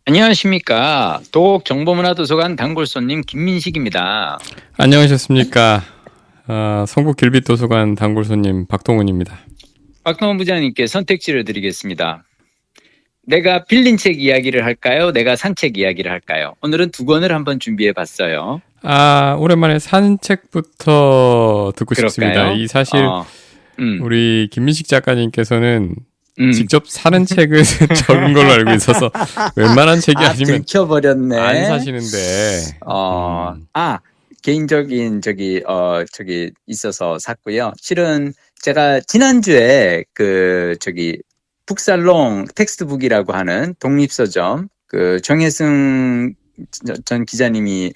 안녕하십니까. 도곡정보문화도서관 단골손님 김민식입니다. 안녕하셨습니까. 성북길빛도서관 단골손님 박동훈입니다. 박동원 부장님께 선택지를 드리겠습니다. 내가 빌린 책 이야기를 할까요? 내가 산 책 이야기를 할까요? 오늘은 두 권을 한번 준비해 봤어요. 오랜만에 산 책부터 듣고 그럴까요? 싶습니다. 이 사실 우리 김민식 작가님께서는 직접 사는 책을 적은 걸로 알고 있어서 웬만한 책이 아니면 들켜버렸네. 안 사시는데. 개인적인 저기 있어서 샀고요. 실은 제가 지난주에 북살롱 텍스트북이라고 하는 독립서점 정혜승 전 기자님이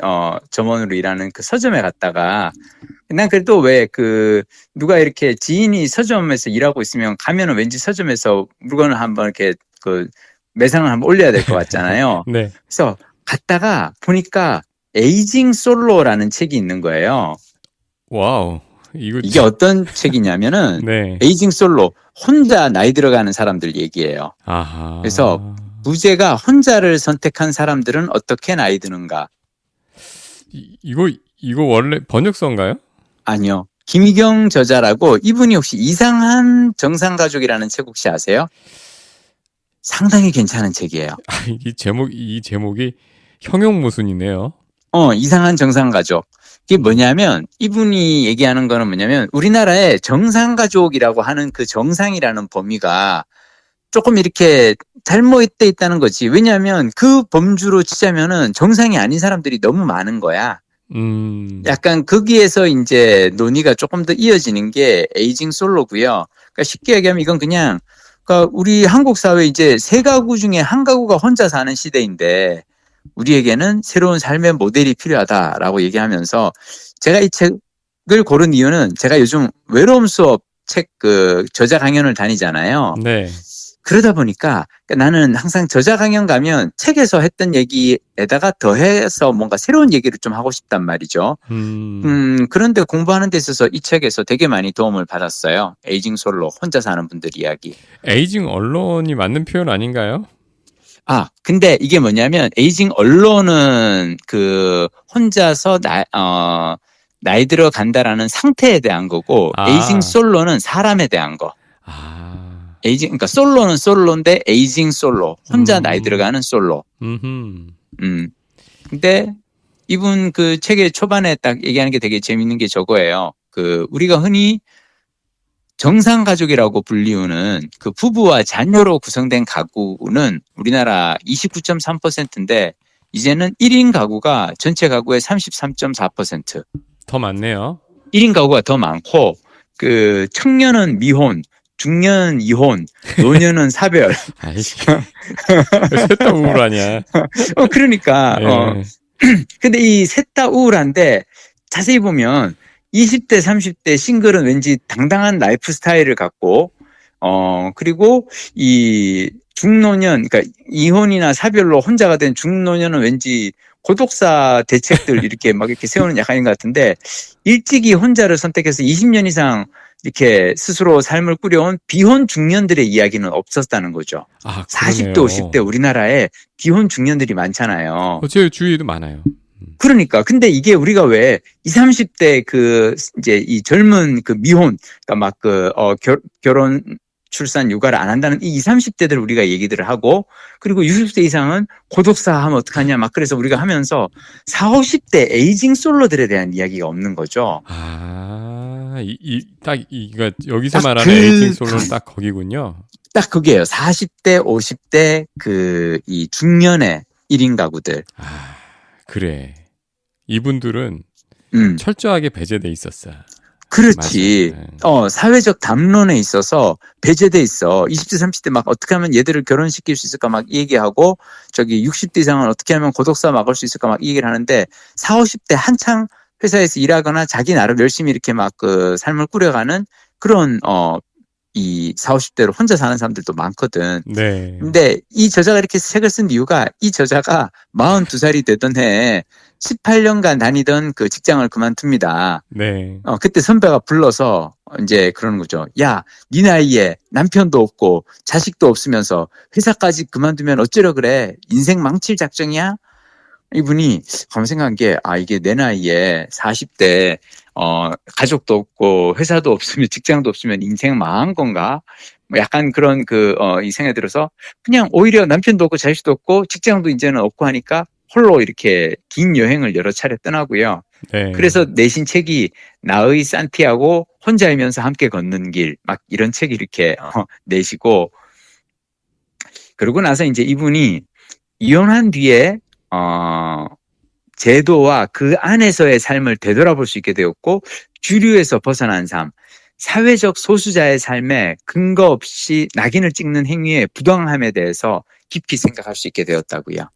점원으로 일하는 그 서점에 갔다가 난 그래도 왜 누가 이렇게 지인이 서점에서 일하고 있으면 가면은 왠지 서점에서 물건을 한번 이렇게 매상을 한번 올려야 될 것 같잖아요. 네. 그래서 갔다가 보니까 에이징 솔로라는 책이 있는 거예요. 와우. 이게 어떤 책이냐면은 네. 에이징 솔로, 혼자 나이 들어가는 사람들 얘기예요. 아하. 그래서 부제가 혼자를 선택한 사람들은 어떻게 나이 드는가. 이거 원래 번역서인가요? 아니요. 김희경 저자라고, 이분이 혹시 이상한 정상가족이라는 책 혹시 아세요? 상당히 괜찮은 책이에요. 이 제목이 형용모순이네요. 이상한 정상가족. 이게 뭐냐면, 이분이 얘기하는 거는 뭐냐면, 우리나라의 정상가족이라고 하는 그 정상이라는 범위가 조금 이렇게 잘못돼 있다는 거지. 왜냐하면 그 범주로 치자면은 정상이 아닌 사람들이 너무 많은 거야. 약간 거기에서 이제 논의가 조금 더 이어지는 게 에이징 솔로고요. 그러니까 쉽게 얘기하면 이건 그러니까 우리 한국 사회 이제 세 가구 중에 한 가구가 혼자 사는 시대인데 우리에게는 새로운 삶의 모델이 필요하다라고 얘기하면서 제가 이 책을 고른 이유는 제가 요즘 외로움 수업 책 저자 강연을 다니잖아요. 네. 그러다 보니까 나는 항상 저자 강연 가면 책에서 했던 얘기에다가 더해서 뭔가 새로운 얘기를 좀 하고 싶단 말이죠. 그런데 공부하는 데 있어서 이 책에서 되게 많이 도움을 받았어요. 에이징 솔로, 혼자 사는 분들 이야기. 에이징 언론이 맞는 표현 아닌가요? 근데 이게 뭐냐면 에이징 언론은 혼자서 나이 들어간다라는 상태에 대한 거고 에이징 솔로는 사람에 대한 거. 그러니까 솔로는 솔로인데 에이징 솔로, 혼자 나이 들어가는 솔로. 근데 이분 그 책의 초반에 딱 얘기하는 게 되게 재밌는 게 저거예요. 우리가 흔히 정상가족이라고 불리우는 그 부부와 자녀로 구성된 가구는 우리나라 29.3%인데 이제는 1인 가구가 전체 가구의 33.4%. 더 많네요. 1인 가구가 더 많고 청년은 미혼, 중년은 이혼, 노년은 사별. 셋 다 우울하냐. 그러니까. 근데 이 셋 다 우울한데 자세히 보면 20대, 30대 싱글은 왠지 당당한 라이프 스타일을 갖고, 그리고 이 중노년, 그러니까 이혼이나 사별로 혼자가 된 중노년은 왠지 고독사 대책들 이렇게 막 이렇게 세우는 약간인 것 같은데, 일찍이 혼자를 선택해서 20년 이상 이렇게 스스로 삶을 꾸려온 비혼 중년들의 이야기는 없었다는 거죠. 40대, 50대 우리나라에 비혼 중년들이 많잖아요. 제 주위에도 많아요. 그러니까. 근데 이게 우리가 왜 20, 30대 이제 이 젊은 미혼, 그러니까 결혼, 출산, 육아를 안 한다는 이 20, 30대들 우리가 얘기들을 하고, 그리고 60대 이상은 고독사 하면 어떡하냐 그래서 우리가 하면서 40, 50대 에이징 솔로들에 대한 이야기가 없는 거죠. 여기서 말하는 에이징 솔로는 딱 거기군요. 딱 그게요. 40대, 50대 이 중년의 1인 가구들. 그래. 이분들은 철저하게 배제돼 있었어. 그렇지. 사회적 담론에 있어서 배제돼 있어. 20대, 30대 막 어떻게 하면 얘들을 결혼시킬 수 있을까 막 얘기하고, 60대 이상은 어떻게 하면 고독사 막을 수 있을까 막 얘기를 하는데, 40, 50대 한창 회사에서 일하거나 자기 나름 열심히 이렇게 삶을 꾸려가는 그런 이 40, 50대로 혼자 사는 사람들도 많거든. 네. 근데 이 저자가 이렇게 책을 쓴 이유가 이 저자가 42살이 되던 해에 18년간 다니던 그 직장을 그만둡니다. 네. 그때 선배가 불러서 이제 그러는 거죠. 야, 네 나이에 남편도 없고 자식도 없으면서 회사까지 그만두면 어쩌려 그래? 인생 망칠 작정이야? 이분이 가만 생각한 게, 이게 내 나이에 40대, 가족도 없고 회사도 없으면 직장도 없으면 인생 망한 건가? 뭐 약간 그런 이 생각이 들어서 그냥 오히려 남편도 없고 자식도 없고 직장도 이제는 없고 하니까 홀로 이렇게 긴 여행을 여러 차례 떠나고요. 네. 그래서 내신 책이 나의 산티아고 혼자이면서 함께 걷는 길, 막 이런 책이 이렇게 내시고, 그러고 나서 이제 이분이 이혼한 뒤에 제도와 그 안에서의 삶을 되돌아볼 수 있게 되었고, 주류에서 벗어난 삶, 사회적 소수자의 삶에 근거 없이 낙인을 찍는 행위의 부당함에 대해서 깊이 생각할 수 있게 되었다고요.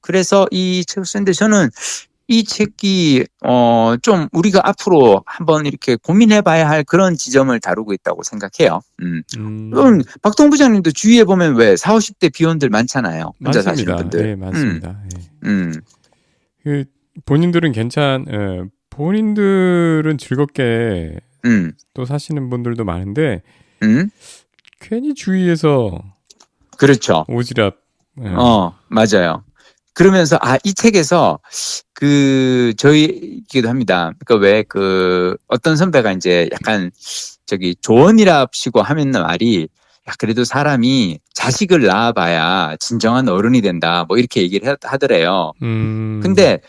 그래서 이 책을 썼는데 저는 이 책이 좀 우리가 앞으로 한번 이렇게 고민해봐야 할 그런 지점을 다루고 있다고 생각해요. 박동 부장님도 주위에 보면 왜 40, 50대 비혼들 많잖아요. 혼자 사시는 분들. 네, 많습니다. 그 본인들은 본인들은 즐겁게 또 사시는 분들도 많은데 괜히 주위에서 그렇죠. 오지랖. 맞아요. 그러면서 이 책에서 저희기도 합니다. 그러니까 왜 어떤 선배가 이제 약간 조언이랍시고 하면 말이, 야, 그래도 사람이 자식을 낳아봐야 진정한 어른이 된다, 뭐 이렇게 얘기를 하더래요. 근데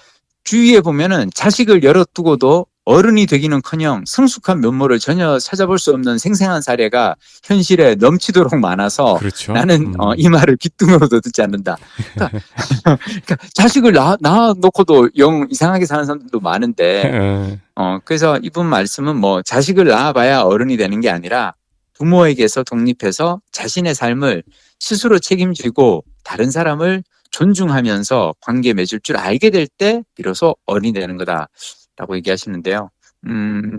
주위에 보면은 자식을 열어두고도 어른이 되기는커녕 성숙한 면모를 전혀 찾아볼 수 없는 생생한 사례가 현실에 넘치도록 많아서, 그렇죠. 나는 이 말을 귓등으로도 듣지 않는다. 그러니까 자식을 낳아놓고도 영 이상하게 사는 사람들도 많은데, 그래서 이분 말씀은 뭐 자식을 낳아봐야 어른이 되는 게 아니라 부모에게서 독립해서 자신의 삶을 스스로 책임지고 다른 사람을 존중하면서 관계 맺을 줄 알게 될 때 비로소 어른이 되는 거다라고 얘기하시는데요.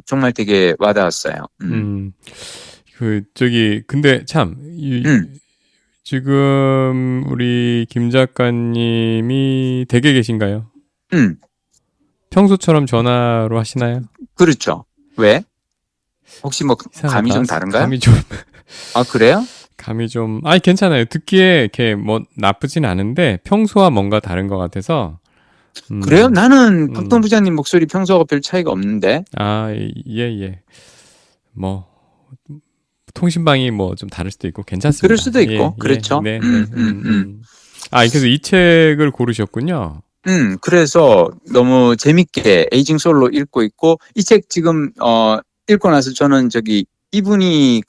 정말 되게 와닿았어요. 근데 참, 지금 우리 김 작가님이 댁에 계신가요? 평소처럼 전화로 하시나요? 그렇죠. 왜? 혹시 뭐 감이 좀 다른가요? 감이 좀. 그래요? 감이 좀, 괜찮아요. 듣기에 이렇게 뭐 나쁘진 않은데 평소와 뭔가 다른 것 같아서. 그래요? 나는 박동 부장님 목소리 평소하고 별 차이가 없는데. 예. 뭐 통신방이 뭐 좀 다를 수도 있고 괜찮습니다. 그럴 수도 있고, 그렇죠. 네. 그래서 이 책을 고르셨군요. 그래서 너무 재밌게 에이징 솔로 읽고 있고, 이 책 지금 읽고 나서 저는 이분이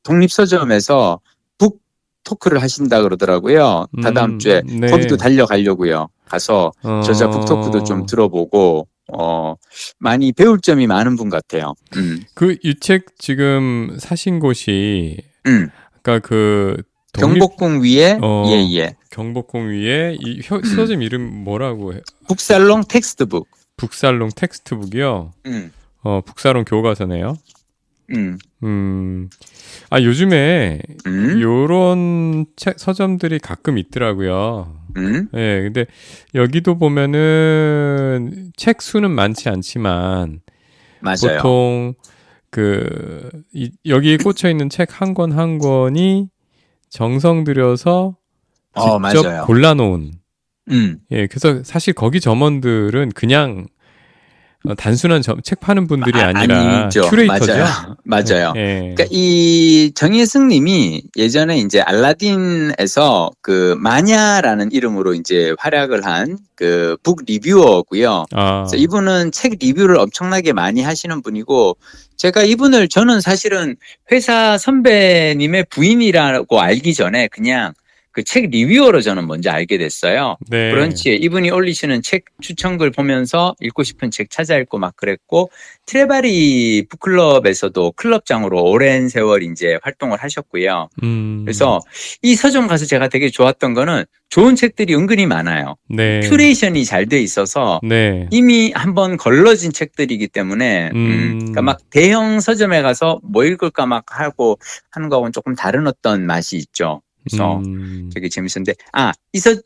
독립서점에서 북 토크를 하신다 그러더라고요. 다다음 주에. 네. 거기도 달려가려고요. 가서 저자 북 토크도 좀 들어보고, 많이 배울 점이 많은 분 같아요. 이 책 지금 사신 곳이, 그러니까 경복궁 위에, 예. 경복궁 위에 이 서점 이름 뭐라고 해요? 북살롱 텍스트북. 북살롱 텍스트북이요? 북살롱 교과서네요. 요즘에 요런 서점들이 가끔 있더라고요. 네, 근데 여기도 보면은 책 수는 많지 않지만, 맞아요. 보통 여기에 꽂혀 있는 책 한 권 한 권이 정성 들여서 직접 맞아요. 골라놓은. 예, 그래서 사실 거기 점원들은 그냥 단순한 책 파는 분들이 아니라 아니죠. 큐레이터죠. 맞아요. 예. 그러니까 이 정혜승 님이 예전에 이제 알라딘에서 마냐라는 이름으로 이제 활약을 한 북 리뷰어고요. 그래서 이분은 책 리뷰를 엄청나게 많이 하시는 분이고, 저는 사실은 회사 선배님의 부인이라고 알기 전에 그냥 그 책 리뷰어로 저는 먼저 알게 됐어요. 네. 브런치에 이분이 올리시는 책 추천글 보면서 읽고 싶은 책 찾아 읽고 막 그랬고, 트레바리 북클럽에서도 클럽장으로 오랜 세월 이제 활동을 하셨고요. 그래서 이 서점 가서 제가 되게 좋았던 거는 좋은 책들이 은근히 많아요. 네. 큐레이션이 잘 돼 있어서 네. 이미 한번 걸러진 책들이기 때문에 그러니까 막 대형 서점에 가서 뭐 읽을까 막 하고 하는 거하고는 조금 다른 어떤 맛이 있죠. 그래서 되게 재밌었는데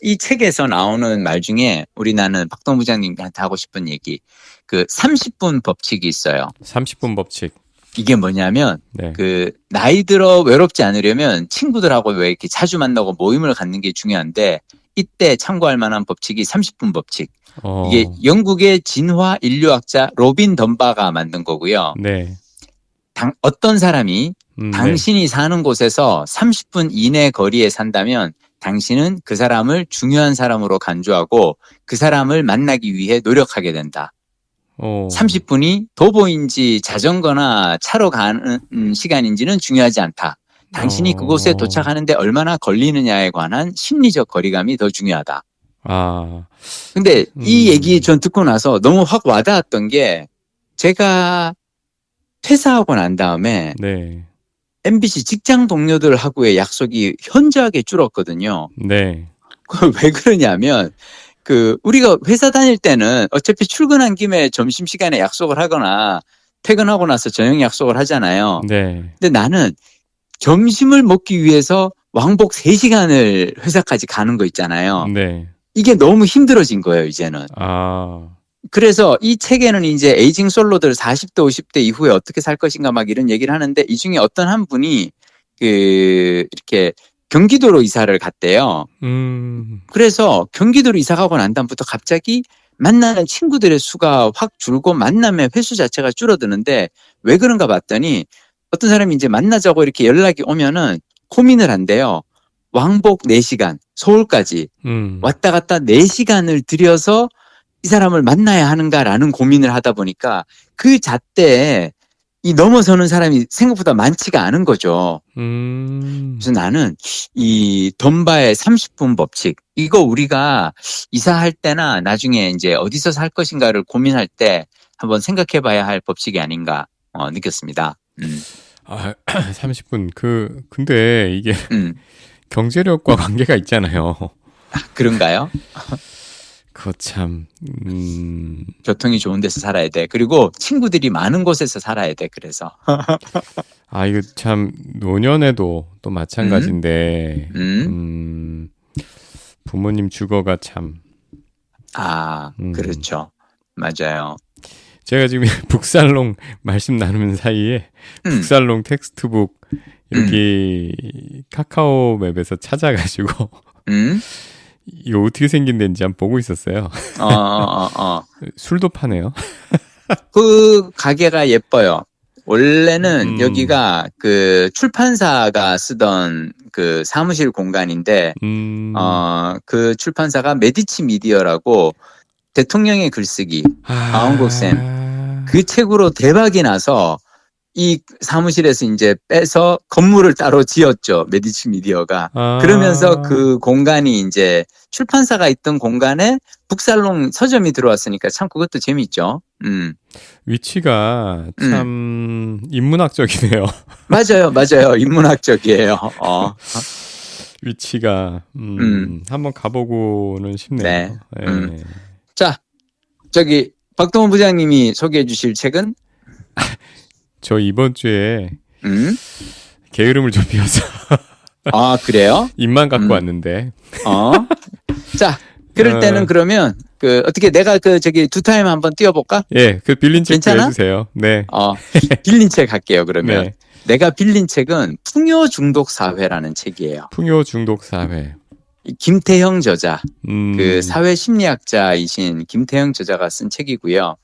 이 책에서 나오는 말 중에 우리 나는 박동 부장님한테 하고 싶은 얘기, 그 30분 법칙이 있어요. 30분 법칙. 이게 뭐냐면 네. 그 나이 들어 외롭지 않으려면 친구들하고 왜 이렇게 자주 만나고 모임을 갖는 게 중요한데, 이때 참고할 만한 법칙이 30분 법칙. 이게 영국의 진화 인류학자 로빈 덤바가 만든 거고요. 네. 어떤 사람이 당신이 사는 곳에서 30분 이내 거리에 산다면 당신은 그 사람을 중요한 사람으로 간주하고 그 사람을 만나기 위해 노력하게 된다. 30분이 도보인지 자전거나 차로 가는 시간인지는 중요하지 않다. 당신이 그곳에 도착하는데 얼마나 걸리느냐에 관한 심리적 거리감이 더 중요하다. 근데 이 얘기 전 듣고 나서 너무 확 와닿았던 게, 제가 퇴사하고 난 다음에 네. MBC 직장 동료들하고의 약속이 현저하게 줄었거든요. 네. 왜 그러냐면, 우리가 회사 다닐 때는 어차피 출근한 김에 점심시간에 약속을 하거나 퇴근하고 나서 저녁 약속을 하잖아요. 네. 근데 나는 점심을 먹기 위해서 왕복 3시간을 회사까지 가는 거 있잖아요. 네. 이게 너무 힘들어진 거예요, 이제는. 그래서 이 책에는 이제 에이징 솔로들 40대, 50대 이후에 어떻게 살 것인가 막 이런 얘기를 하는데, 이 중에 어떤 한 분이 이렇게 경기도로 이사를 갔대요. 그래서 경기도로 이사 가고 난 다음부터 갑자기 만나는 친구들의 수가 확 줄고 만남의 횟수 자체가 줄어드는데 왜 그런가 봤더니, 어떤 사람이 이제 만나자고 이렇게 연락이 오면은 고민을 한대요. 왕복 4시간, 서울까지 왔다 갔다 4시간을 들여서 이 사람을 만나야 하는가라는 고민을 하다 보니까 그 잣대에 이 넘어서는 사람이 생각보다 많지가 않은 거죠. 그래서 나는 이 덤바의 30분 법칙, 이거 우리가 이사할 때나 나중에 이제 어디서 살 것인가를 고민할 때 한번 생각해 봐야 할 법칙이 아닌가 느꼈습니다. 30분. 근데 이게 경제력과 관계가 있잖아요. 그런가요? 그거 참, 교통이 좋은 데서 살아야 돼. 그리고 친구들이 많은 곳에서 살아야 돼. 그래서. 이거 참, 노년에도 또 마찬가지인데, 부모님 주거가 참. 그렇죠. 맞아요. 제가 지금 북살롱 말씀 나누는 사이에, 북살롱 텍스트북, 여기 카카오 맵에서 찾아가지고, 이거 어떻게 생긴 데인지 한번 보고 있었어요. 술도 파네요. 그 가게가 예뻐요. 원래는 여기가 그 출판사가 쓰던 그 사무실 공간인데, 그 출판사가 메디치 미디어라고 대통령의 글쓰기, 아웅국센, 그 책으로 대박이 나서 이 사무실에서 이제 빼서 건물을 따로 지었죠. 메디치 미디어가. 그러면서 그 공간이 이제 출판사가 있던 공간에 북살롱 서점이 들어왔으니까 참 그것도 재밌죠. 위치가 참 인문학적이네요. 맞아요. 인문학적이에요. 위치가 한번 가보고는 싶네요. 네. 자, 저기 박동원 부장님이 소개해 주실 책은? 저 이번 주에 게으름을 좀 피워서 그래요? 입만 갖고 왔는데. 자, 그럴 때는 그러면 어떻게 내가 저기 두 타임 한번 띄워볼까? 예, 빌린 책 해주세요. 네. 빌린 책 할게요. 그러면 네. 내가 빌린 책은 풍요 중독 사회라는 책이에요. 풍요 중독 사회. 김태형 저자, 그 사회 심리학자이신 김태형 저자가 쓴 책이고요.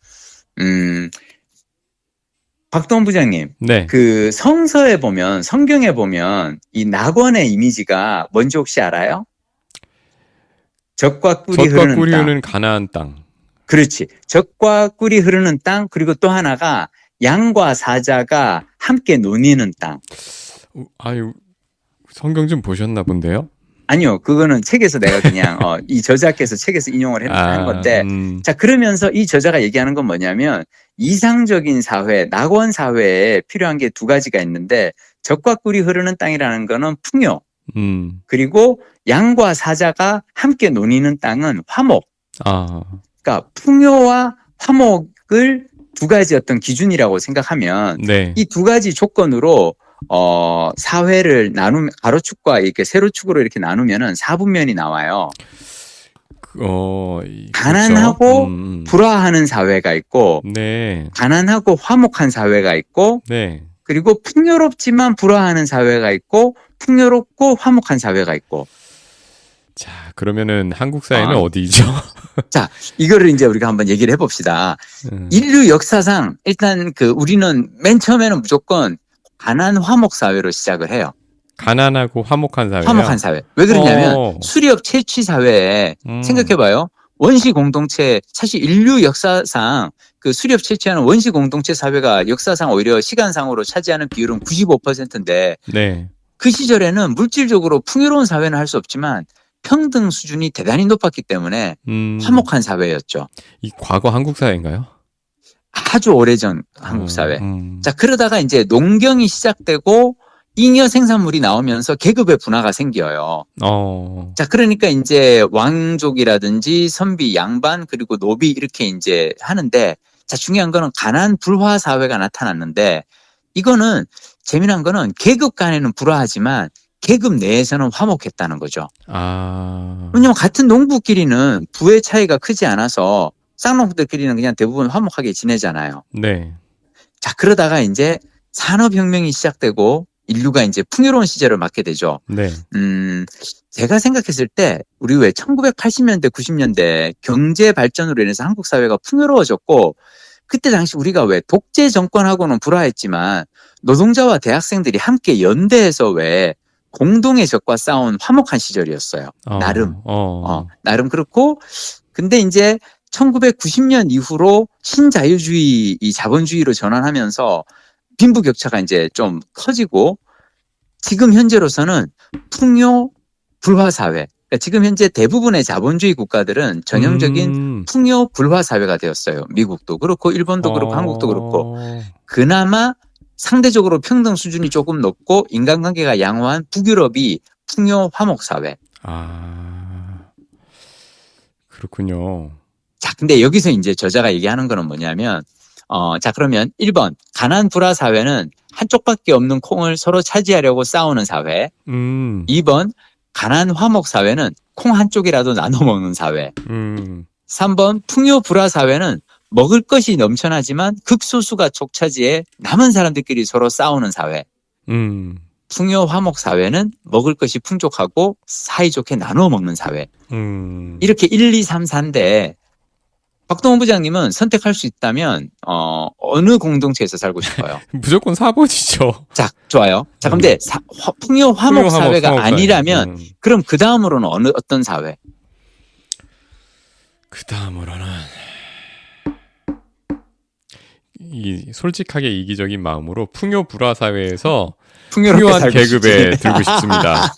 박동원 부장님, 네. 그 성서에 보면, 성경에 보면 이 낙원의 이미지가 뭔지 혹시 알아요? 젖과 꿀이 흐르는 가나안 땅. 그렇지. 젖과 꿀이 흐르는 땅, 그리고 또 하나가 양과 사자가 함께 논이는 땅. 성경 좀 보셨나 본데요? 아니요, 그거는 책에서 내가 그냥 이 저자께서 책에서 인용을 한 건데, 자 그러면서 이 저자가 얘기하는 건 뭐냐면 이상적인 사회, 낙원 사회에 필요한 게 두 가지가 있는데 젖과 꿀이 흐르는 땅이라는 거는 풍요, 그리고 양과 사자가 함께 논이는 땅은 화목. 그러니까 풍요와 화목을 두 가지 어떤 기준이라고 생각하면 네. 이 두 가지 조건으로 사회를 가로축과 이렇게 세로축으로 이렇게 나누면은 4분면이 나와요. 가난하고 불화하는 사회가 있고, 네. 가난하고 화목한 사회가 있고, 네. 그리고 풍요롭지만 불화하는 사회가 있고, 풍요롭고 화목한 사회가 있고. 자, 그러면은 한국 사회는 어디죠? 자, 이거를 이제 우리가 한번 얘기를 해봅시다. 인류 역사상 일단 우리는 맨 처음에는 무조건 가난 화목 사회로 시작을 해요. 가난하고 화목한 사회. 화목한 사회. 왜 그러냐면 수렵 채취 사회에 생각해봐요. 원시 공동체, 사실 인류 역사상 수렵 채취하는 원시 공동체 사회가 역사상 오히려 시간상으로 차지하는 비율은 95%인데 네. 그 시절에는 물질적으로 풍요로운 사회는 할 수 없지만 평등 수준이 대단히 높았기 때문에 화목한 사회였죠. 이 과거 한국 사회인가요? 아주 오래전 한국 사회. 자, 그러다가 이제 농경이 시작되고 잉여 생산물이 나오면서 계급의 분화가 생겨요. 자, 그러니까 이제 왕족이라든지 선비, 양반, 그리고 노비 이렇게 이제 하는데, 자, 중요한 거는 가난 불화 사회가 나타났는데, 이거는 재미난 거는 계급 간에는 불화하지만 계급 내에서는 화목했다는 거죠. 왜냐면 같은 농부끼리는 부의 차이가 크지 않아서 쌍농부들끼리는 그냥 대부분 화목하게 지내잖아요. 네. 자, 그러다가 이제 산업혁명이 시작되고 인류가 이제 풍요로운 시절을 맞게 되죠. 네. 제가 생각했을 때 우리 왜 1980년대, 90년대 경제 발전으로 인해서 한국 사회가 풍요로워졌고 그때 당시 우리가 왜 독재 정권하고는 불화했지만 노동자와 대학생들이 함께 연대해서 왜 공동의 적과 싸운 화목한 시절이었어요. 나름. 나름 그렇고 근데 이제 1990년 이후로 신자유주의, 이 자본주의로 전환하면서 빈부격차가 이제 좀 커지고 지금 현재로서는 풍요 불화 사회. 그러니까 지금 현재 대부분의 자본주의 국가들은 전형적인 풍요 불화 사회가 되었어요. 미국도 그렇고 일본도 그렇고 한국도 그렇고 그나마 상대적으로 평등 수준이 조금 높고 인간관계가 양호한 북유럽이 풍요 화목 사회. 그렇군요. 자, 근데 여기서 이제 저자가 얘기하는 거는 뭐냐면 자, 그러면 1번 가난 불화 사회는 한쪽밖에 없는 콩을 서로 차지하려고 싸우는 사회. 2번 가난 화목 사회는 콩 한쪽이라도 나눠 먹는 사회. 3번 풍요 불화 사회는 먹을 것이 넘쳐나지만 극소수가 족차지해 남은 사람들끼리 서로 싸우는 사회. 풍요 화목 사회는 먹을 것이 풍족하고 사이좋게 나눠 먹는 사회. 이렇게 1, 2, 3, 4인데 박동원 부장님은 선택할 수 있다면 어느 공동체에서 살고 싶어요? 무조건 4번이죠. 자, 좋아요. 자, 근데 풍요 화목 사회가 아니라면 그럼 그 다음으로는 어떤 사회? 그 다음으로는 솔직하게 이기적인 마음으로 풍요 불화 사회에서 풍요한 계급에 들고 싶습니다.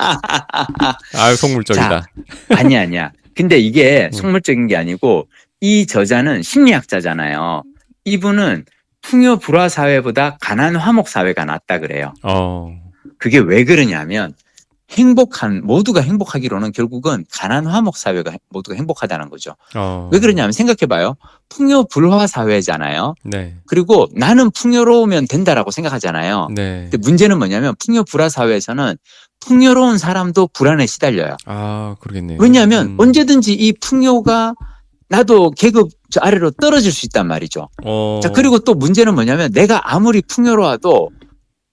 아유, 속물적이다. 자, 아니야. 근데 이게 속물적인 게 아니고 이 저자는 심리학자잖아요. 이분은 풍요 불화 사회보다 가난 화목 사회가 낫다 그래요. 그게 왜 그러냐면 모두가 행복하기로는 결국은 가난 화목 사회가 모두가 행복하다는 거죠. 왜 그러냐면 생각해봐요. 풍요 불화 사회잖아요. 네. 그리고 나는 풍요로우면 된다라고 생각하잖아요. 네. 근데 문제는 뭐냐면 풍요 불화 사회에서는 풍요로운 사람도 불안에 시달려요. 그러겠네요. 왜냐하면 언제든지 이 풍요가 나도 계급 저 아래로 떨어질 수 있단 말이죠. 자, 그리고 또 문제는 뭐냐면 내가 아무리 풍요로워도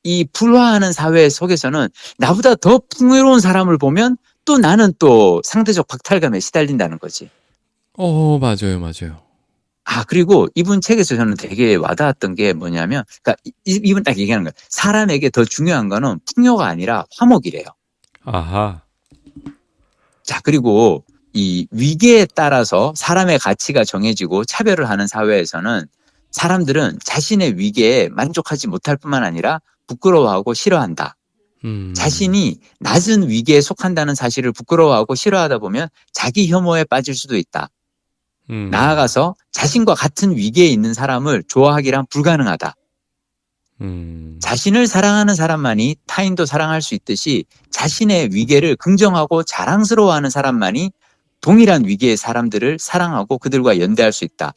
이 불화하는 사회 속에서는 나보다 더 풍요로운 사람을 보면 또 나는 또 상대적 박탈감에 시달린다는 거지. 맞아요. 그리고 이분 책에서 저는 되게 와닿았던 게 뭐냐면, 그러니까 이분 딱 얘기하는 거예요. 사람에게 더 중요한 거는 풍요가 아니라 화목이래요. 자, 그리고 이 위계에 따라서 사람의 가치가 정해지고 차별을 하는 사회에서는 사람들은 자신의 위계에 만족하지 못할 뿐만 아니라 부끄러워하고 싫어한다. 자신이 낮은 위계에 속한다는 사실을 부끄러워하고 싫어하다 보면 자기 혐오에 빠질 수도 있다. 나아가서 자신과 같은 위계에 있는 사람을 좋아하기란 불가능하다. 자신을 사랑하는 사람만이 타인도 사랑할 수 있듯이 자신의 위계를 긍정하고 자랑스러워하는 사람만이 동일한 위계의 사람들을 사랑하고 그들과 연대할 수 있다.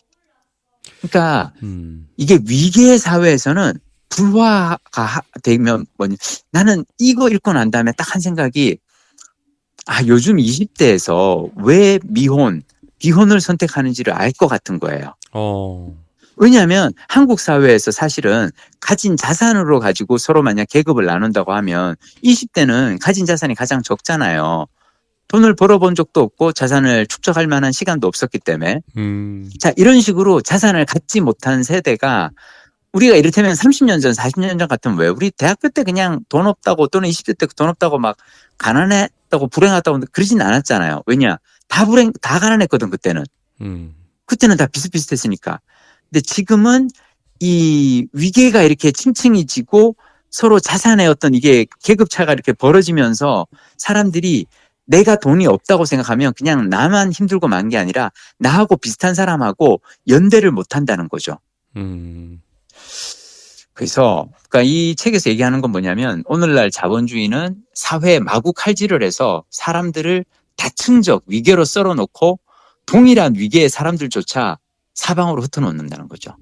그러니까 이게 위계의 사회에서는 불화가 되면 뭐냐, 나는 이거 읽고 난 다음에 딱 한 생각이, 요즘 20대에서 왜 비혼을 선택하는지를 알 것 같은 거예요. 왜냐하면 한국 사회에서 사실은 가진 자산으로 가지고 서로 만약 계급을 나눈다고 하면 20대는 가진 자산이 가장 적잖아요. 돈을 벌어본 적도 없고 자산을 축적할 만한 시간도 없었기 때문에. 자, 이런 식으로 자산을 갖지 못한 세대가, 우리가 이를테면 30년 전, 40년 전 같으면 왜 우리 대학교 때 그냥 돈 없다고, 또는 20대 때 돈 없다고 막 가난했다고 불행하다고 그러진 않았잖아요. 왜냐? 다 가난했거든, 그때는. 그때는 다 비슷비슷했으니까. 근데 지금은 이 위계가 이렇게 층층이 지고 서로 자산의 어떤 이게 계급차가 이렇게 벌어지면서 사람들이 내가 돈이 없다고 생각하면 그냥 나만 힘들고 만 게 아니라 나하고 비슷한 사람하고 연대를 못 한다는 거죠. 그래서 그러니까 이 책에서 얘기하는 건 뭐냐면, 오늘날 자본주의는 사회에 마구 칼질을 해서 사람들을 다층적 위계로 썰어놓고 동일한 위계의 사람들조차 사방으로 흩어놓는다는 거죠.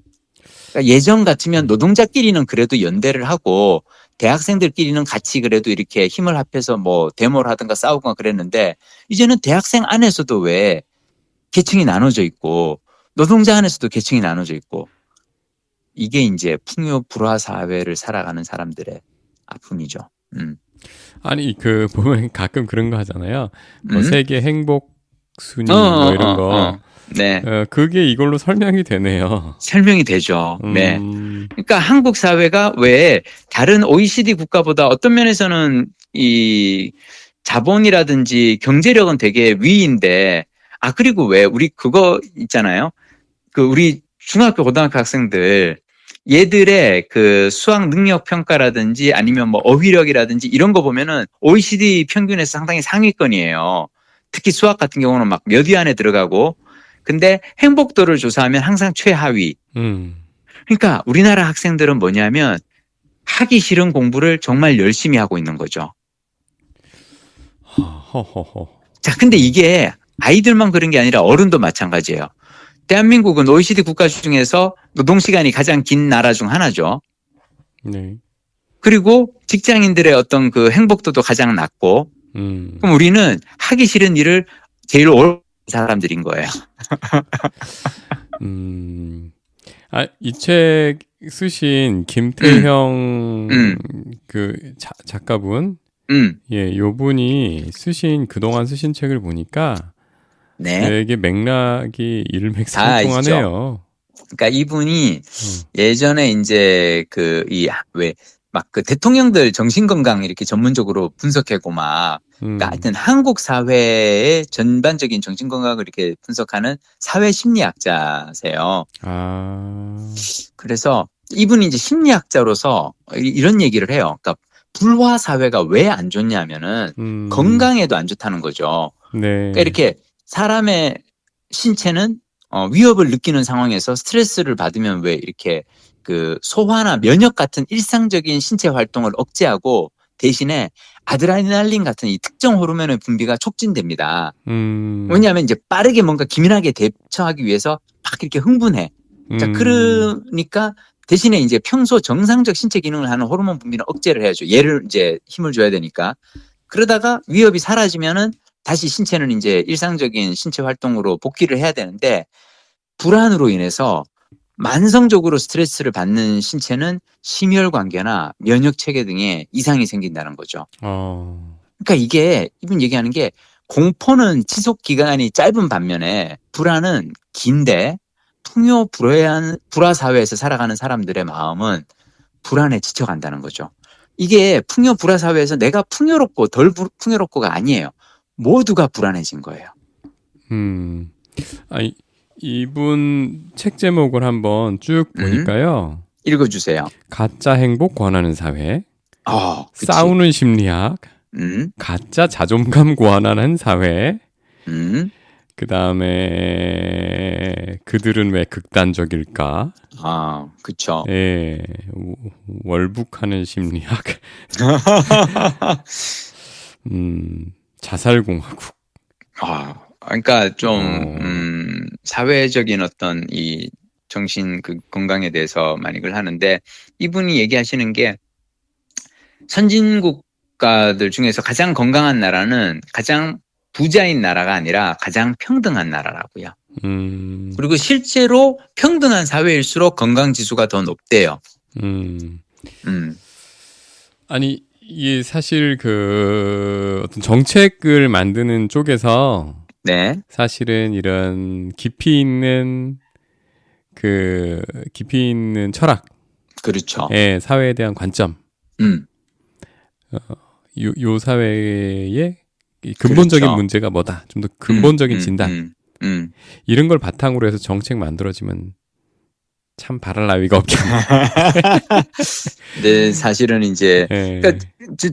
그러니까 예전 같으면 노동자끼리는 그래도 연대를 하고 대학생들끼리는 같이 그래도 이렇게 힘을 합해서 뭐 데모를 하든가 싸우거나 그랬는데, 이제는 대학생 안에서도 왜 계층이 나눠져 있고 노동자 안에서도 계층이 나눠져 있고, 이게 이제 풍요 불화 사회를 살아가는 사람들의 아픔이죠. 아니, 보면 가끔 그런 거 하잖아요. 뭐 세계 행복 순위 뭐 이런 거. 네. 그게 이걸로 설명이 되네요. 설명이 되죠. 네. 그러니까 한국 사회가 왜 다른 OECD 국가보다 어떤 면에서는 이 자본이라든지 경제력은 되게 위인데, 그리고 왜 우리 그거 있잖아요. 우리 중학교 고등학교 학생들 얘들의 그 수학 능력 평가라든지 아니면 뭐 어휘력이라든지 이런 거 보면은 OECD 평균에서 상당히 상위권이에요. 특히 수학 같은 경우는 막 몇 위 안에 들어가고, 근데 행복도를 조사하면 항상 최하위. 그러니까 우리나라 학생들은 뭐냐면 하기 싫은 공부를 정말 열심히 하고 있는 거죠. 자, 근데 이게 아이들만 그런 게 아니라 어른도 마찬가지예요. 대한민국은 OECD 국가 중에서 노동시간이 가장 긴 나라 중 하나죠. 네. 그리고 직장인들의 어떤 그 행복도도 가장 낮고, 그럼 우리는 하기 싫은 일을 제일 오래 사람들인 거예요. 이 책 쓰신 김태형 작가분, 예, 요 분이 그동안 쓰신 책을 보니까 네. 되게 맥락이 일맥상통하네요. 그러니까 이분이 예전에 이제 막 대통령들 정신건강 이렇게 전문적으로 분석하고 막, 그러니까 하여튼 한국 사회의 전반적인 정신건강을 이렇게 분석하는 사회심리학자세요. 그래서 이분이 이제 심리학자로서 이런 얘기를 해요. 그러니까 불화 사회가 왜 안 좋냐면은 건강에도 안 좋다는 거죠. 네. 그러니까 이렇게 사람의 신체는 위협을 느끼는 상황에서 스트레스를 받으면 왜 이렇게 소화나 면역 같은 일상적인 신체 활동을 억제하고 대신에 아드레날린 같은 이 특정 호르몬의 분비가 촉진됩니다. 왜냐하면 이제 빠르게 뭔가 기민하게 대처하기 위해서 막 이렇게 흥분해. 자, 그러니까 대신에 이제 평소 정상적 신체 기능을 하는 호르몬 분비는 억제를 해야죠. 얘를 이제 힘을 줘야 되니까. 그러다가 위협이 사라지면은 다시 신체는 이제 일상적인 신체 활동으로 복귀를 해야 되는데, 불안으로 인해서 만성적으로 스트레스를 받는 신체는 심혈관계나 면역 체계 등에 이상이 생긴다는 거죠. 그러니까 이게 이분 얘기하는 게, 공포는 지속 기간이 짧은 반면에 불안은 긴데, 풍요 불화 사회에서 살아가는 사람들의 마음은 불안에 지쳐간다는 거죠. 이게 풍요 불화 사회에서 내가 풍요롭고 덜 풍요롭고가 아니에요. 모두가 불안해진 거예요. 이분 책 제목을 한번 쭉 보니까요. 읽어주세요. 가짜 행복 권하는 사회. 그치. 싸우는 심리학, 가짜 자존감 고안하는 사회, 그 다음에 그들은 왜 극단적일까? 그쵸. 예, 월북하는 심리학, 자살공화국. 그러니까 좀 사회적인 어떤 이 정신 건강에 대해서 많이 걸 하는데, 이분이 얘기하시는 게 선진국 국가들 중에서 가장 건강한 나라는 가장 부자인 나라가 아니라 가장 평등한 나라라고요. 그리고 실제로 평등한 사회일수록 건강 지수가 더 높대요. 아니, 이게 사실 어떤 정책을 만드는 쪽에서 네. 사실은 이런 깊이 있는 철학, 그렇죠. 예, 사회에 대한 관점, 요 사회의 근본적인 그렇죠. 문제가 뭐다, 좀 더 근본적인 진단, 이런 걸 바탕으로 해서 정책 만들어지면 참 바랄 나위가 없겠네. 네, 사실은 이제 그러니까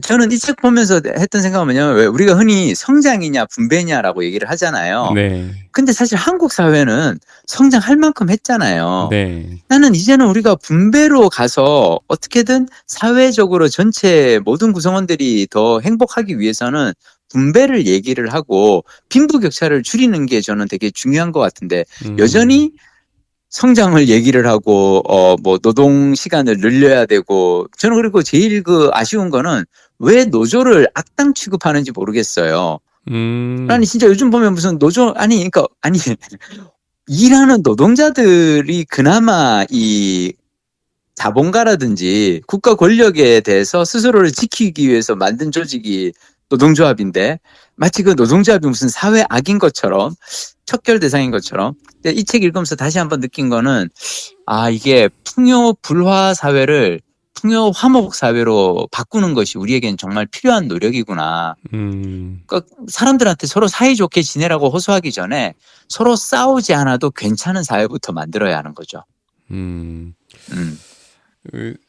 저는 이 책 보면서 했던 생각은 뭐냐면, 왜 우리가 흔히 성장이냐 분배냐라고 얘기를 하잖아요. 네. 근데 사실 한국 사회는 성장할 만큼 했잖아요. 네. 나는 이제는 우리가 분배로 가서 어떻게든 사회적으로 전체 모든 구성원들이 더 행복하기 위해서는 분배를 얘기를 하고 빈부격차를 줄이는 게 저는 되게 중요한 것 같은데, 여전히 성장을 얘기를 하고 뭐 노동 시간을 늘려야 되고, 저는 그리고 제일 아쉬운 거는 왜 노조를 악당 취급하는지 모르겠어요. 아니 진짜 요즘 보면 무슨 노조 그러니까 일하는 노동자들이 그나마 이 자본가라든지 국가 권력에 대해서 스스로를 지키기 위해서 만든 조직이 노동조합인데, 마치 그 노동조합이 무슨 사회 악인 것처럼, 척결 대상인 것처럼. 근데 이 책 읽으면서 다시 한번 느낀 거는, 이게 풍요 불화 사회를 풍요 화목 사회로 바꾸는 것이 우리에겐 정말 필요한 노력이구나. 그러니까 사람들한테 서로 사이좋게 지내라고 호소하기 전에 서로 싸우지 않아도 괜찮은 사회부터 만들어야 하는 거죠.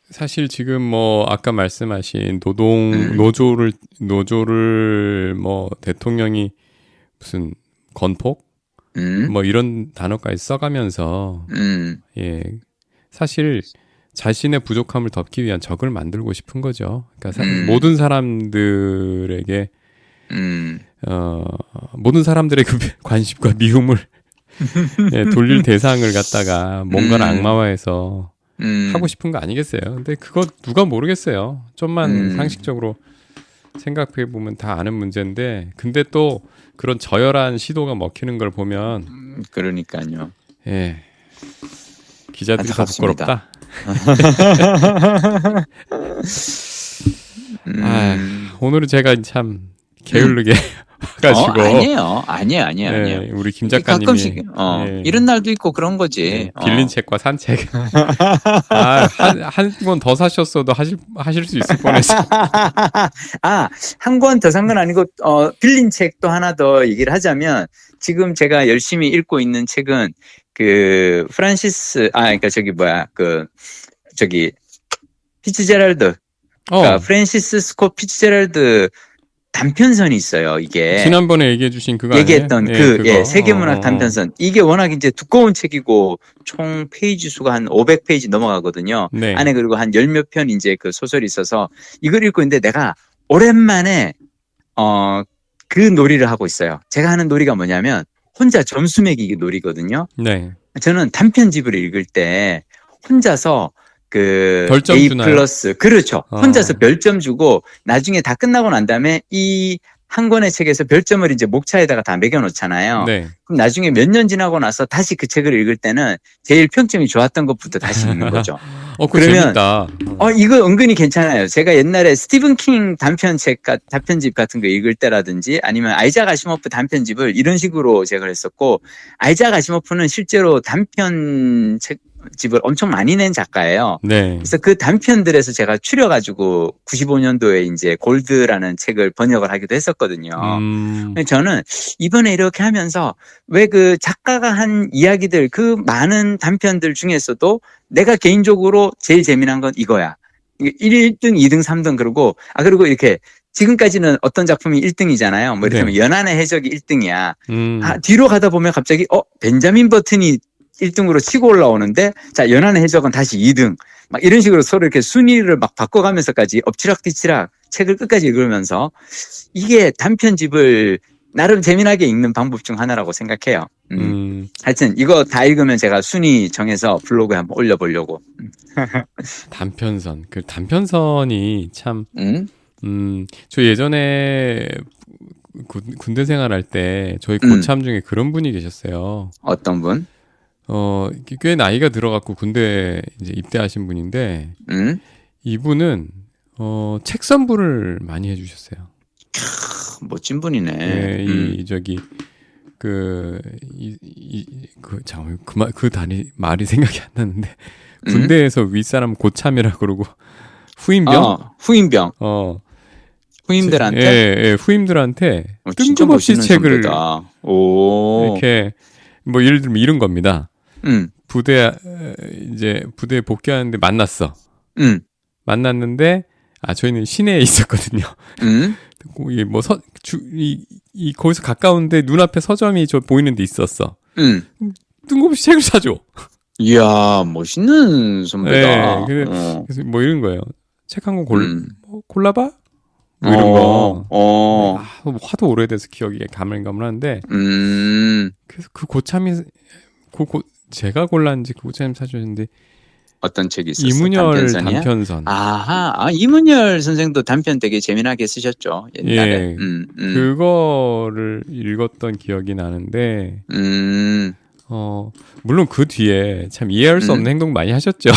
사실 지금 뭐 아까 말씀하신 노조를 뭐 대통령이 무슨 건폭 뭐 이런 단어까지 써가면서 예, 사실 자신의 부족함을 덮기 위한 적을 만들고 싶은 거죠. 그러니까 모든 사람들에게 모든 사람들의 그 관심과 미움을 예, 돌릴 대상을 갖다가 뭔가를 악마화해서 하고 싶은 거 아니겠어요? 근데 그거 누가 모르겠어요. 좀만 상식적으로 생각해 보면 다 아는 문제인데, 근데 또 그런 저열한 시도가 먹히는 걸 보면 그러니까요. 예, 기자들이 더 부끄럽다. 오늘은 제가 참 게을르게 가지고 아니에요. 우리 김 작가님이 가끔씩 이런 날도 있고 그런 거지. 빌린 책과 산 책. 한 권 더 사셨어도 하실 수 있을 뻔했어. 한 권 더 산 건 아니고 빌린 책도 하나 더 얘기를 하자면, 지금 제가 열심히 읽고 있는 책은 그 프란시스 그러니까 피츠제랄드, 그러니까 프랜시스 스콧 피츠제랄드 단편선이 있어요. 이게 지난번에 얘기해 주신 그거 얘기했던 아니에요? 세계문학 단편선. 이게 워낙 이제 두꺼운 책이고 총 페이지 수가 한 500페이지 넘어가거든요. 네. 안에 그리고 한 10몇 편 이제 그 소설이 있어서 이걸 읽고 있는데, 내가 오랜만에 그 놀이를 하고 있어요. 제가 하는 놀이가 뭐냐면 혼자 점수 매기기 놀이거든요. 네. 저는 단편집을 읽을 때 혼자서 별점 A 주나요? 플러스, 그렇죠. 혼자서 별점 주고 나중에 다 끝나고 난 다음에 이 한 권의 책에서 별점을 이제 목차에다가 다 매겨 놓잖아요. 네. 그럼 나중에 몇 년 지나고 나서 다시 그 책을 읽을 때는 제일 평점이 좋았던 것부터 다시 읽는 거죠. 그러면 재밌다. 이거 은근히 괜찮아요. 제가 옛날에 스티븐 킹 단편집 같은 거 읽을 때라든지, 아니면 아이작 아시모프 단편집을 이런 식으로 제가 했었고, 아이작 아시모프는 실제로 집을 엄청 많이 낸 작가예요. 네. 그래서 그 단편들에서 제가 추려가지고 95년도에 이제 골드라는 책을 번역을 하기도 했었거든요. 저는 이번에 이렇게 하면서 왜 그 작가가 한 이야기들, 그 많은 단편들 중에서도 내가 개인적으로 제일 재미난 건 이거야. 1등, 2등, 3등 그러고 그리고 이렇게 지금까지는 어떤 작품이 1등이잖아요. 뭐 이를테면 네. 연안의 해적이 1등이야. 뒤로 가다 보면 갑자기 벤자민 버튼이 1등으로 치고 올라오는데 자, 연안의 해적은 다시 2등. 막 이런 식으로 서로 이렇게 순위를 막 바꿔가면서까지 엎치락뒤치락 책을 끝까지 읽으면서 이게 단편집을 나름 재미나게 읽는 방법 중 하나라고 생각해요. 하여튼 이거 다 읽으면 제가 순위 정해서 블로그에 한번 올려보려고. 단편선. 그 단편선이 참, 저 예전에 군대 생활할 때 저희 고참 중에 그런 분이 계셨어요. 어떤 분? 꽤 나이가 들어갖고 군대 이제 입대하신 분인데, 이분은, 책 선물을 많이 해주셨어요. 멋진 분이네. 네, 말이 생각이 안 나는데, 군대에서 윗사람 고참이라 그러고, 후임병. 후임들한테? 후임들한테 뜬금없이 책을, 이렇게, 뭐 예를 들면 이런 겁니다. 부대에 복귀하는데 만났어. 만났는데, 저희는 시내에 있었거든요. 거기서 가까운데 눈앞에 서점이 보이는 데 있었어. 뜬금없이 책을 사줘. 이야, 멋있는 선배다. 네, 그래서 뭐 이런 거예요. 책 한 권 골라봐? 뭐 이런 거. 하도 오래돼서 기억이 가물가물한데. 그래서 그 고참이, 제가 골랐는지 그 고참이 사주셨는데. 어떤 책이 있었어요? 이문열 단편선. 이문열 선생도 단편 되게 재미나게 쓰셨죠. 옛날에. 예, 그거를 읽었던 기억이 나는데, 물론 그 뒤에 참 이해할 수 없는 행동 많이 하셨죠.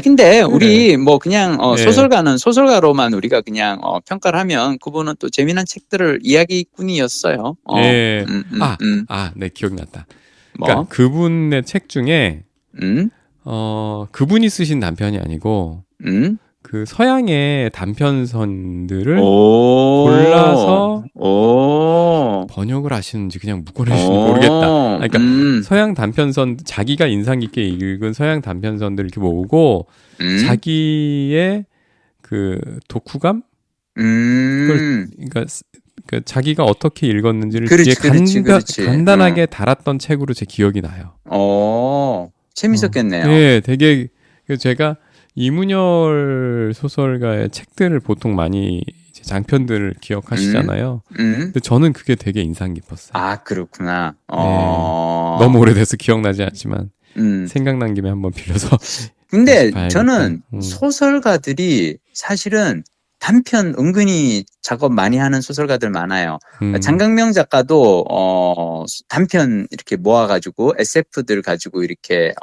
근데 우리 뭐 그냥 소설가는 소설가로만 우리가 그냥 평가를 하면 그분은 또 재미난 책들을 이야기꾼이었어요. 네, 기억났다. 그러니까 그분의 책 중에 그분이 쓰신 단편이 아니고 그 서양의 단편선들을 골라서 번역을 하시는지 그냥 묶어내시는지 모르겠다. 그러니까 서양 단편선, 자기가 인상 깊게 읽은 서양 단편선들을 이렇게 모으고 자기의 그 독후감? 그러니까 그 자기가 어떻게 읽었는지를 뒤에 간단하게 달았던 책으로 제 기억이 나요. 재밌었겠네요. 네, 되게 제가 이문열 소설가의 책들을 보통 많이 이제 장편들을 기억하시잖아요. 근데 저는 그게 되게 인상 깊었어요. 그렇구나. 너무 오래돼서 기억나지 않지만 생각난 김에 한번 빌려서. 근데 저는 소설가들이 사실은 단편 은근히 작업 많이 하는 소설가들 많아요. 장강명 작가도 단편 이렇게 모아가지고 SF들 가지고 이렇게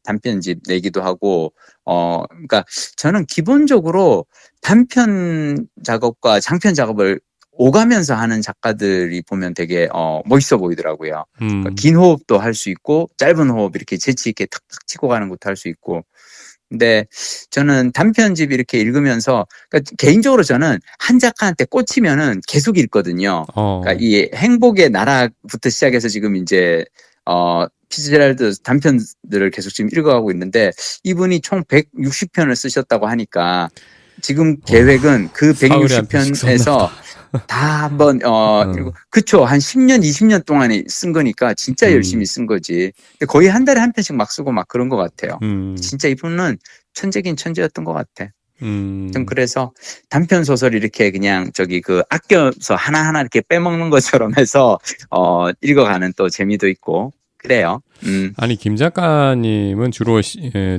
단편집 내기도 하고 그러니까 저는 기본적으로 단편 작업과 장편 작업을 오가면서 하는 작가들이 보면 되게 멋있어 보이더라고요. 그러니까 긴 호흡도 할 수 있고 짧은 호흡 이렇게 재치 있게 탁탁 치고 가는 것도 할 수 있고. 근데 저는 단편집 이렇게 읽으면서 그러니까 개인적으로 저는 한 작가한테 꽂히면은 계속 읽거든요. 그러니까 이 행복의 나라부터 시작해서 지금 이제 피츠제랄드 단편들을 계속 지금 읽어가고 있는데 이분이 총 160편을 쓰셨다고 하니까 지금 계획은 그 160편에서 다 한번 그쵸, 한 10년 20년 동안에 쓴 거니까 진짜 열심히 쓴 거지. 근데 거의 한 달에 한 편씩 막 쓰고 막 그런 것 같아요. 진짜 이분은 천재긴 천재였던 것 같아. 좀 그래서 단편 소설 이렇게 그냥 아껴서 하나하나 이렇게 빼먹는 것처럼 해서 읽어가는 또 재미도 있고 그래요. 아니 김 작가님은 주로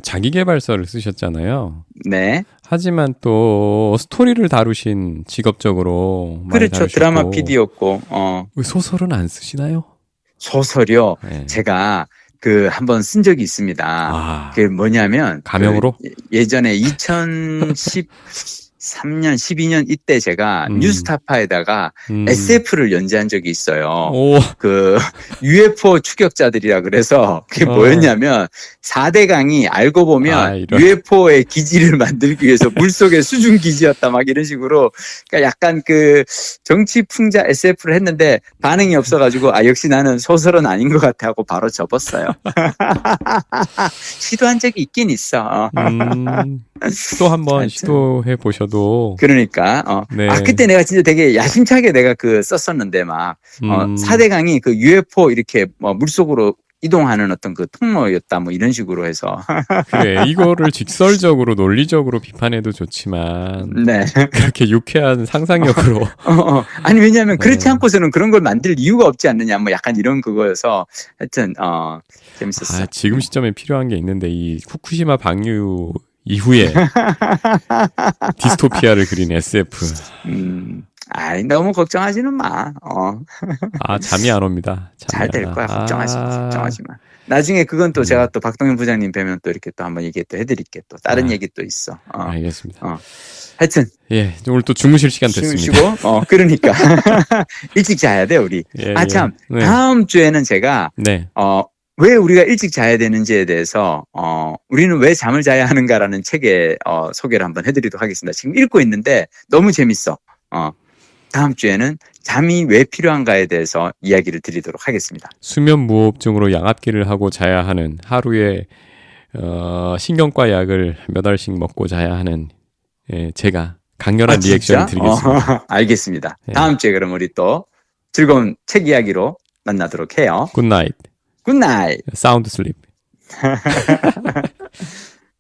자기계발서를 쓰셨잖아요. 네. 하지만 또 스토리를 다루신 직업적으로 많이 그렇죠. 다루셨고. 드라마 PD였고. 소설은 안 쓰시나요? 소설이요. 네. 제가 한번 쓴 적이 있습니다. 그게 뭐냐면 가명으로? 예전에 2013년 12년 이때 제가 뉴스타파에다가 SF를 연재한 적이 있어요. UFO 추격자들이라 그래서 그게 뭐였냐면 4대강이 알고 보면 UFO의 기지를 만들기 위해서 물속의 수중 기지였다 막 이런 식으로 그러니까 약간 정치 풍자 SF를 했는데 반응이 없어가지고 역시 나는 소설은 아닌 것 같아 하고 바로 접었어요. 시도한 적이 있긴 있어. 또 한번 하여튼. 시도해 보셔도. 그러니까, 네. 그때 내가 진짜 되게 야심차게 내가 썼었는데 막, 4대강이 그 UFO 이렇게 물속으로 이동하는 어떤 그 통로였다, 뭐 이런 식으로 해서. 그래, 이거를 직설적으로 논리적으로 비판해도 좋지만 네. 그렇게 유쾌한 상상력으로 아니, 왜냐하면 그렇지 네. 않고서는 그런 걸 만들 이유가 없지 않느냐, 뭐 약간 이런 그거여서 하여튼, 재밌었어. 지금 시점에 필요한 게 있는데 이 후쿠시마 방류 이후에 디스토피아를 그린 SF. 아이, 너무 걱정하지는 마. 잠이 안 옵니다. 잘 될 거야. 걱정하지 마. 나중에 그건 또 제가 또 박동현 부장님 뵈면 또 이렇게 또 한번 얘기 또 해드릴게. 또 다른 얘기 또 있어. 알겠습니다. 하여튼. 예, 오늘 또 주무실 시간 됐습니다. 쉬고, 그러니까. 일찍 자야 돼, 우리. 예, 참. 네. 다음 주에는 제가, 네. 왜 우리가 일찍 자야 되는지에 대해서, 우리는 왜 잠을 자야 하는가라는 책의, 소개를 한번 해드리도록 하겠습니다. 지금 읽고 있는데 너무 재밌어. 다음 주에는 잠이 왜 필요한가에 대해서 이야기를 드리도록 하겠습니다. 수면 무호흡증으로 양압기를 하고 자야 하는 하루에 신경과 약을 몇 알씩 먹고 자야 하는 제가 강렬한 리액션을 드리겠습니다. 알겠습니다. 네. 다음 주에 그럼 우리 또 즐거운 책 이야기로 만나도록 해요. 굿나잇. 굿나잇. 사운드 슬립.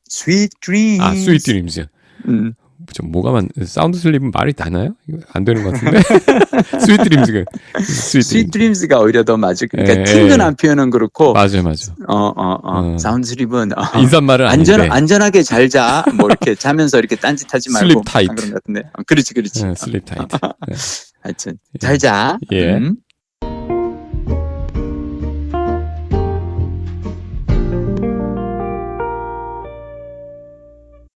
Sweet dreams. 스윗 드림즈. 뭐가 사운드 슬립은 말이 나나요? 이거 안 되는 것 같은데. 스윗 드림즈가. 스윗 드림즈가 오히려 더 맞을. 그러니까 친근한 표현은 그렇고. 맞아. 사운드 슬립은 인사말은 아닌데. 안전하게 잘 자. 뭐 이렇게 자면서 이렇게 딴짓하지 말고. 슬립 타이트. 그런 것 같은데. 그렇지. 슬립 타이트. 하여튼 잘 자. 예.